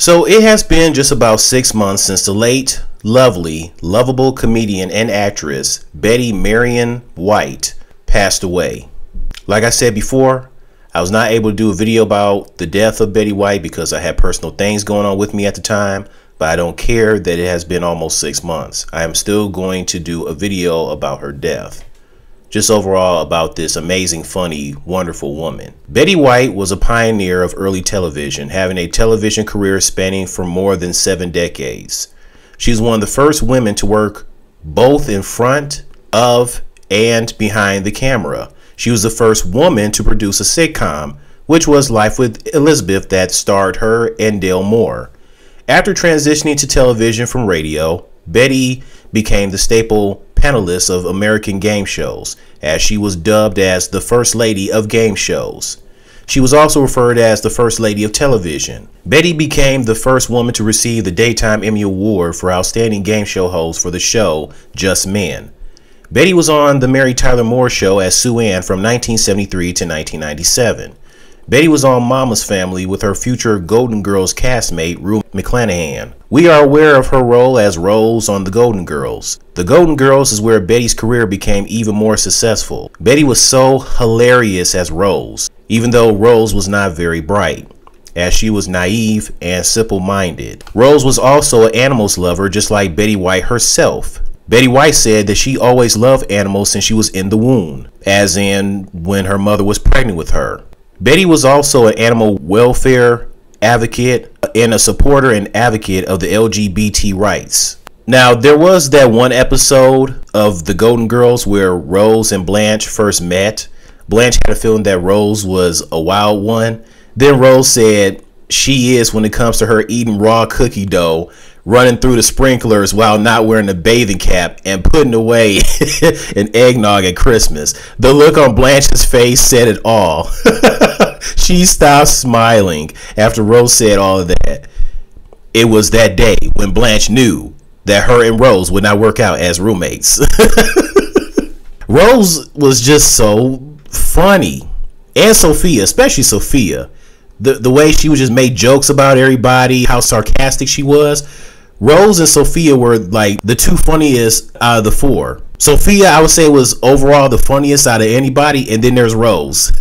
So it has been just about 6 months since the late, lovely, lovable comedian and actress Betty Marion White passed away. Like I said before, I was not able to do a video about the death of Betty White because I had personal things going on with me at the time, but I don't care that it has been almost 6 months. I am still going to do a video about her death. Just overall about this amazing, funny, wonderful woman. Betty White was a pioneer of early television, having a television career spanning for more than 7 decades. She was one of the first women to work both in front of and behind the camera. She was the first woman to produce a sitcom, which was Life with Elizabeth, that starred her and Dale Moore. After transitioning to television from radio, Betty became the staple panelist of American game shows, as she was dubbed as the First Lady of game shows. She was also referred as the First Lady of television. Betty became the first woman to receive the Daytime Emmy Award for Outstanding Game Show Host for the show Just Men. Betty was on The Mary Tyler Moore Show as Sue Ann from 1973 to 1997. Betty was on Mama's Family with her future Golden Girls castmate Rue McClanahan. We are aware of her role as Rose on The Golden Girls. The Golden Girls is where Betty's career became even more successful. Betty was so hilarious as Rose, even though Rose was not very bright, as she was naive and simple-minded. Rose was also an animals lover, just like Betty White herself. Betty White said that she always loved animals since she was in the womb, as in when her mother was pregnant with her. Betty was also an animal welfare advocate and a supporter and advocate of the LGBT rights. Now, there was that one episode of The Golden Girls where Rose and Blanche first met. Blanche had a feeling that Rose was a wild one. Then Rose said she is when it comes to her eating raw cookie dough, running through the sprinklers while not wearing a bathing cap, and putting away an eggnog at Christmas. The look on Blanche's face said it all. She stopped smiling after Rose said all of that. It was that day when Blanche knew that her and Rose would not work out as roommates. Rose was just so funny. And Sophia, especially Sophia. The way she would just make jokes about everybody, how sarcastic she was. Rose and Sophia were like the two funniest out of the four. Sophia, I would say, was overall the funniest out of anybody, and then there's Rose.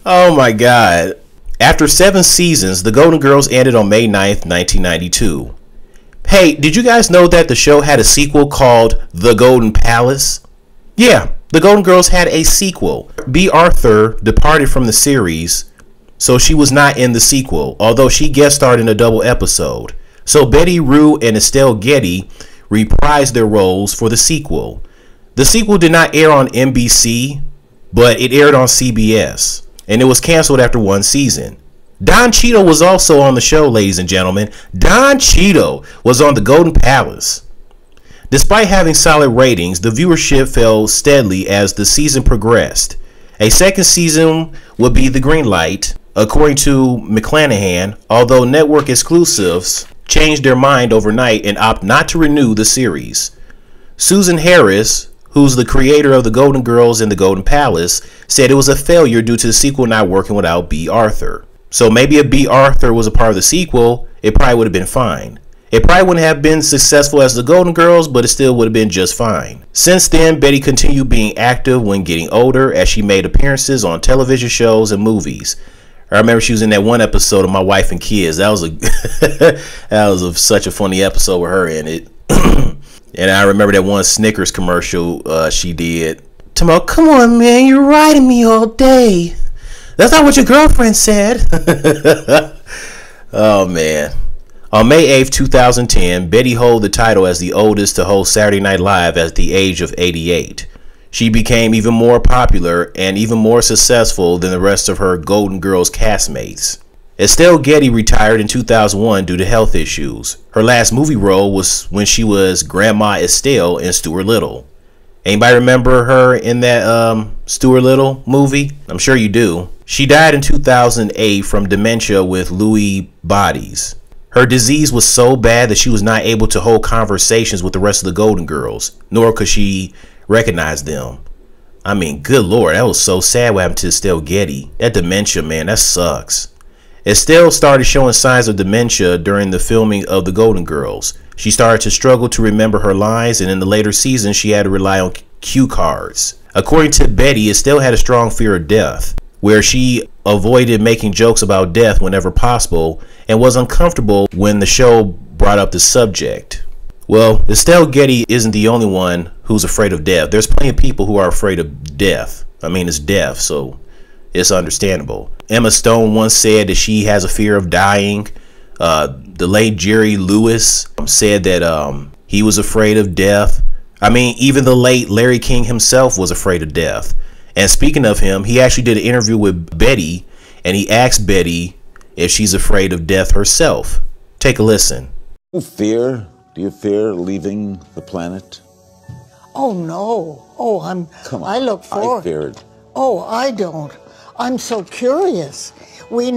Oh my God. After 7 seasons, The Golden Girls ended on May 9th, 1992. Hey, did you guys know that the show had a sequel called The Golden Palace? Yeah, The Golden Girls had a sequel. Bea Arthur departed from the series, so she was not in the sequel, although she guest starred in a double episode. So Betty, Rue, and Estelle Getty reprised their roles for the sequel. The sequel did not air on NBC, but it aired on CBS, and it was canceled after 1 season. Don Cheadle was also on the show, ladies and gentlemen. Don Cheadle was on The Golden Palace. Despite having solid ratings, the viewership fell steadily as the season progressed. A second season would be the green light, according to McClanahan, although network exclusives changed their mind overnight and opt not to renew the series. Susan Harris, who's the creator of The Golden Girls and The Golden Palace, said it was a failure due to the sequel not working without Bea Arthur. So maybe if Bea Arthur was a part of the sequel, it probably would have been fine. It probably wouldn't have been successful as The Golden Girls, but it still would have been just fine. Since then, Betty continued being active when getting older, as she made appearances on television shows and movies. I remember she was in that one episode of My Wife and Kids. That was such a funny episode with her in it. And I remember that one Snickers commercial she did. Tomo, come on, man, you're riding me all day. That's not what your girlfriend said. Oh, man. On May 8th, 2010, Betty held the title as the oldest to host Saturday Night Live at the age of 88. She became even more popular and even more successful than the rest of her Golden Girls castmates. Estelle Getty retired in 2001 due to health issues. Her last movie role was when she was Grandma Estelle in Stuart Little. Anybody remember her in that Stuart Little movie? I'm sure you do. She died in 2008 from dementia with Lewy bodies. Her disease was so bad that she was not able to hold conversations with the rest of the Golden Girls, nor could she recognize them. I mean, good Lord, that was so sad what happened to Estelle Getty. That dementia, man, that sucks. Estelle started showing signs of dementia during the filming of The Golden Girls. She started to struggle to remember her lines, and in the later seasons, she had to rely on cue cards. According to Betty, Estelle had a strong fear of death, where she avoided making jokes about death whenever possible and was uncomfortable when the show brought up the subject. Well, Estelle Getty isn't the only one who's afraid of death. There's plenty of people who are afraid of death. I mean, it's death, so it's understandable. Emma Stone once said that she has a fear of dying. The late Jerry Lewis said that he was afraid of death. I mean, even the late Larry King himself was afraid of death. And speaking of him, he actually did an interview with Betty, and he asked Betty if she's afraid of death herself. Take a listen. Do you fear leaving the planet? Oh no. Oh, I look forward. I fear it. Oh, I don't. I'm so curious. We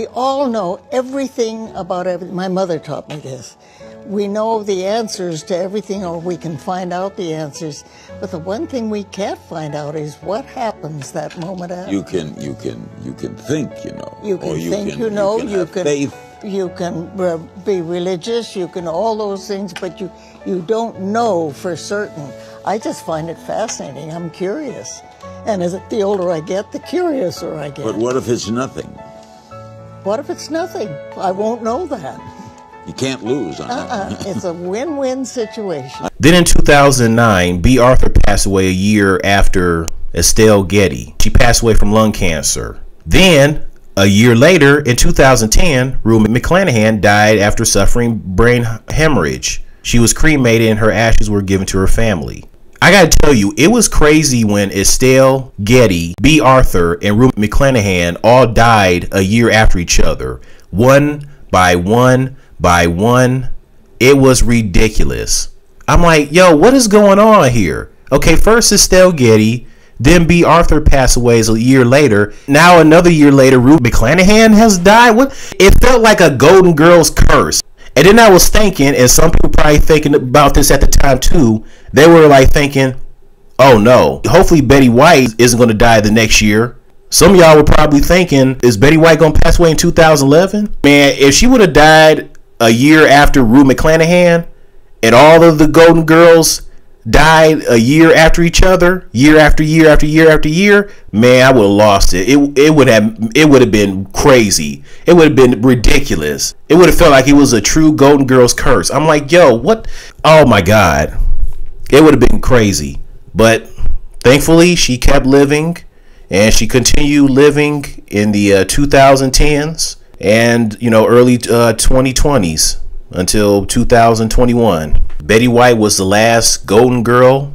all know everything about everything. My mother taught me this. We know the answers to everything, or we can find out the answers. But the one thing we can't find out is what happens that moment after. You can think, you know. You can think, you know. You can faith. You can be religious. You can all those things, but you don't know for certain. I just find it fascinating. I'm curious. And the older I get, the curiouser I get. But what if it's nothing? What if it's nothing? I won't know that. You can't lose on that. It's a win-win situation. Then in 2009, B. Arthur passed away a year after Estelle Getty. She passed away from lung cancer. Then, a year later, in 2010, Rue McClanahan died after suffering brain hemorrhage. She was cremated and her ashes were given to her family. I gotta tell you, it was crazy when Estelle Getty, B. Arthur, and Rue McClanahan all died a year after each other. One by one by one. It was ridiculous. I'm like, yo, what is going on here? Okay, first Estelle Getty, then B. Arthur passed away a year later. Now another year later, Rue McClanahan has died. What? It felt like a Golden Girls curse. And then I was thinking, and some people probably thinking about this at the time too, they were like thinking, oh no, hopefully Betty White isn't going to die the next year. Some of y'all were probably thinking, is Betty White going to pass away in 2011? Man, if she would have died a year after Rue McClanahan and all of the Golden Girls died a year after each other, year after year after year after year, man, I would have lost it. It would have been crazy. It would have been ridiculous. It would have felt like it was a true Golden Girls curse. I'm like, yo, what? Oh my God. It would have been crazy. But thankfully, she kept living, and she continued living in the 2010s and, you know, early 2020s until 2021. Betty White was the last Golden Girl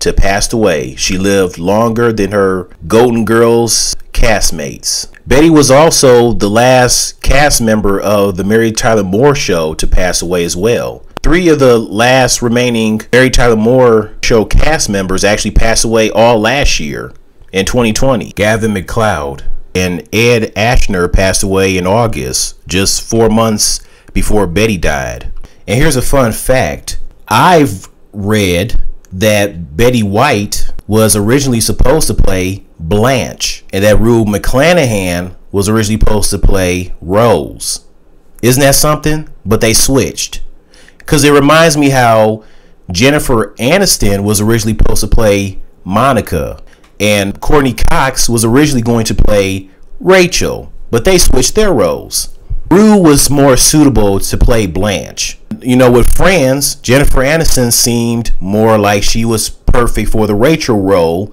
to pass away. She lived longer than her Golden Girls castmates. Betty was also the last cast member of the Mary Tyler Moore Show to pass away as well. 3 of the last remaining Mary Tyler Moore Show cast members actually passed away all last year in 2020. Gavin MacLeod and Ed Asner passed away in August, just 4 months before Betty died. And here's a fun fact. I've read that Betty White was originally supposed to play Blanche and that Rue McClanahan was originally supposed to play Rose. Isn't that something? But they switched. Because it reminds me how Jennifer Aniston was originally supposed to play Monica and Courtney Cox was originally going to play Rachel, but they switched their roles. Rue was more suitable to play Blanche. You know, with Friends, Jennifer Aniston seemed more like she was perfect for the Rachel role,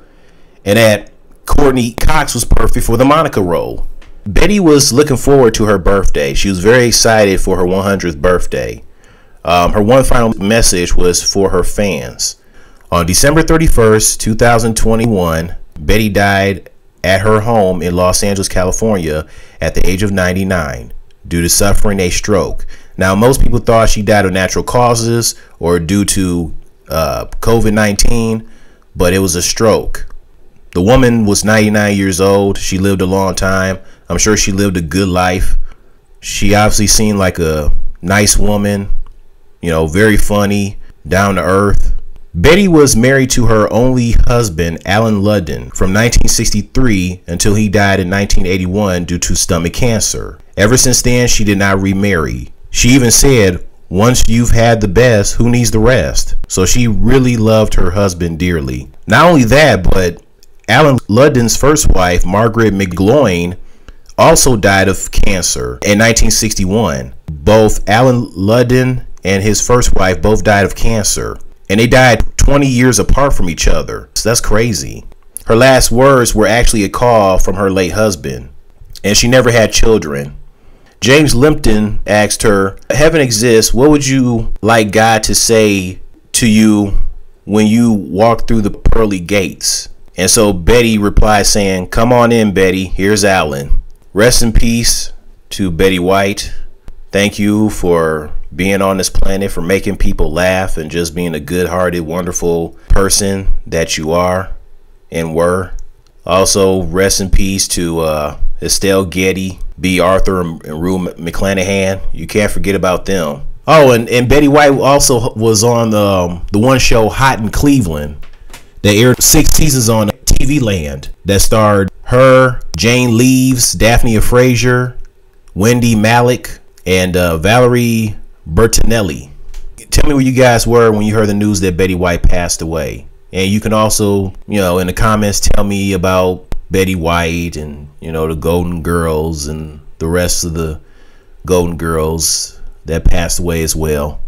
and that Courtney Cox was perfect for the Monica role. Betty was looking forward to her birthday. She was very excited for her 100th birthday. Her one final message was for her fans. On December 31st, 2021, Betty died at her home in Los Angeles, California at the age of 99 due to suffering a stroke. Now, most people thought she died of natural causes or due to COVID-19, but it was a stroke. The woman was 99 years old. She lived a long time. I'm sure she lived a good life. She obviously seemed like a nice woman, you know, very funny, down to earth. Betty was married to her only husband, Alan Ludden, from 1963 until he died in 1981 due to stomach cancer. Ever since then, she did not remarry. She even said, once you've had the best, who needs the rest? So she really loved her husband dearly. Not only that, but Alan Ludden's first wife, Margaret McGloin, also died of cancer in 1961. Both Alan Ludden and his first wife both died of cancer, and they died 20 years apart from each other. So that's crazy. Her last words were actually a call from her late husband, and she never had children. James Lipton asked her, heaven exists, what would you like God to say to you when you walk through the pearly gates? And so Betty replied saying, come on in, Betty, here's Alan. Rest in peace to Betty White. Thank you for being on this planet, for making people laugh, and just being a good-hearted, wonderful person that you are and were. Also, rest in peace to Estelle Getty, B. Arthur, and Rue McClanahan. You can't forget about them. Oh, and Betty White also was on the one show Hot in Cleveland that aired 6 seasons on TV Land that starred her, Jane Leeves, Daphne Frazier, Wendy Malick, and Valerie Bertinelli. Tell me where you guys were when you heard the news that Betty White passed away. And you can also, in the comments, tell me about Betty White and, the Golden Girls and the rest of the Golden Girls that passed away as well.